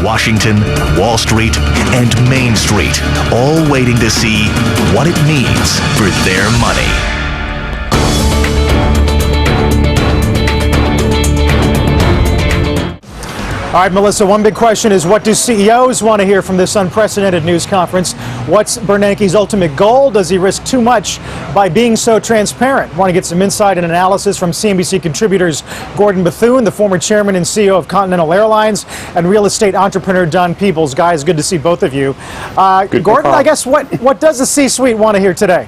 Washington, Wall Street, and Main Street, all waiting to see what it means for their money. All right, Melissa, one big question is, what do CEOs want to hear from this unprecedented news conference? What's Bernanke's ultimate goal? Does he risk too much by being so transparent? Want to get some insight and analysis from CNBC contributors Gordon Bethune, the former chairman and CEO of Continental Airlines, and real estate entrepreneur Don Peebles. Guys, good to see both of you. Gordon, I guess what does the C-suite want to hear today?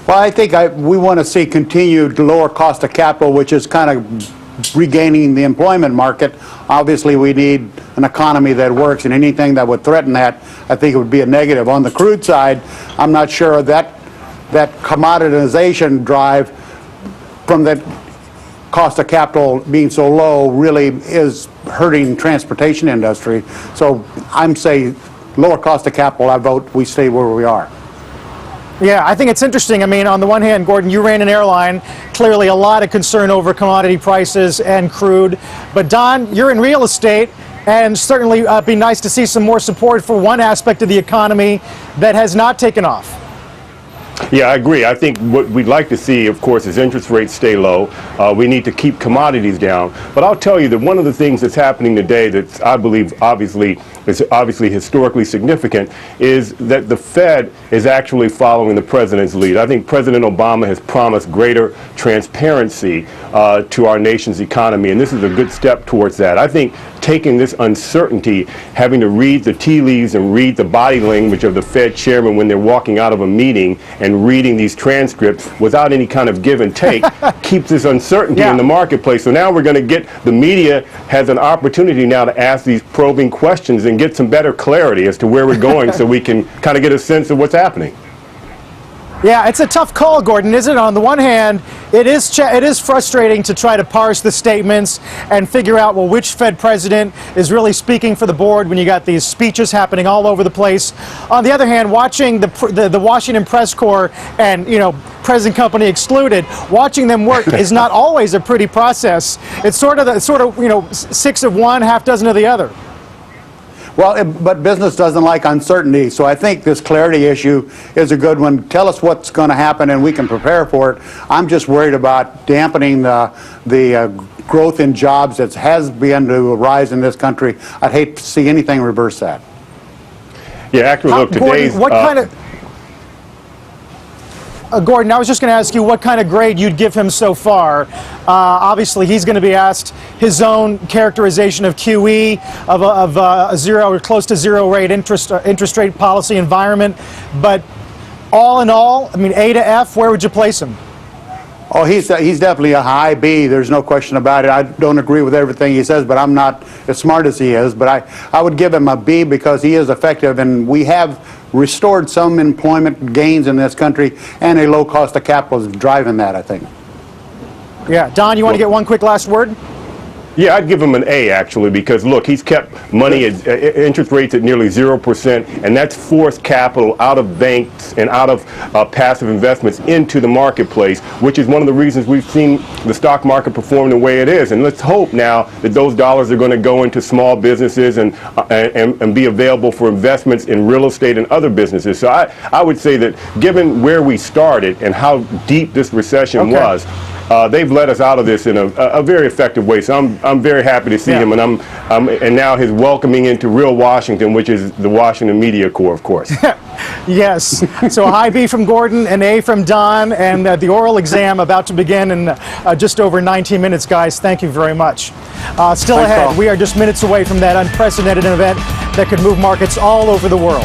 Well, I think we want to see continued lower cost of capital, which is kind of regaining the employment market. Obviously, we need an economy that works, and anything that would threaten that, I think it would be a negative. On the crude side, I'm not sure that commoditization drive from that cost of capital being so low really is hurting transportation industry. So I'm saying lower cost of capital, I vote we stay where we are. Yeah, I think it's interesting. I mean, on the one hand, Gordon, you ran an airline, clearly a lot of concern over commodity prices and crude. But Don, you're in real estate, and certainly be nice to see some more support for one aspect of the economy that has not taken off. Yeah, I agree. I think what we'd like to see, of course, is interest rates stay low. We need to keep commodities down. But I'll tell you that one of the things that's happening today that's, I believe, obviously historically significant is that the Fed is actually following the president's lead. I think President Obama has promised greater transparency to our nation's economy, and this is a good step towards that. I think taking this uncertainty, having to read the tea leaves and read the body language of the Fed chairman when they're walking out of a meeting and reading these transcripts without any kind of give and take keeps this uncertainty in the marketplace. So now we're going to get, the media has an opportunity now to ask these probing questions and get some better clarity as to where we're going so we can kind of get a sense of what's happening. Yeah, it's a tough call, Gordon, isn't it? On the one hand, it is frustrating to try to parse the statements and figure out, well, which Fed president is really speaking for the board when you got these speeches happening all over the place. On the other hand, watching the Washington press corps and, you know, present company excluded, watching them work is not always a pretty process. It's sort of you know, 6 of one, half dozen of the other. Well, but business doesn't like uncertainty, so I think this clarity issue is a good one. Tell us what's going to happen and we can prepare for it. I'm just worried about dampening the growth in jobs that has begun to rise in this country. I'd hate to see anything reverse that. Yeah, actually, look, today's... Gordon, what kind of... Gordon, I was just going to ask you what kind of grade you'd give him so far. Obviously, he's going to be asked his own characterization of QE, of a zero or close to zero rate interest rate policy environment. But all in all, I mean, A to F, where would you place him? Oh, he's definitely a high B. There's no question about it. I don't agree with everything he says, but I'm not as smart as he is. But I would give him a B because he is effective, and we have restored some employment gains in this country, and a low cost of capital is driving that, I think. Yeah. Don, you want to get one quick last word? Yeah, I'd give him an A, actually, because, look, he's kept money at interest rates at nearly 0%, and that's forced capital out of banks and out of passive investments into the marketplace, which is one of the reasons we've seen the stock market perform the way it is. And let's hope now that those dollars are going to go into small businesses and be available for investments in real estate and other businesses. So I would say that given where we started and how deep this recession was, they've let us out of this in a very effective way. So I'm very happy to see him, and and now his welcoming into real Washington, which is the Washington Media Corps, of course. Yes. So a high B from Gordon, an A from Don, and the oral exam about to begin in just over 19 minutes, guys. Thank you very much. Still ahead, we are just minutes away from that unprecedented event that could move markets all over the world.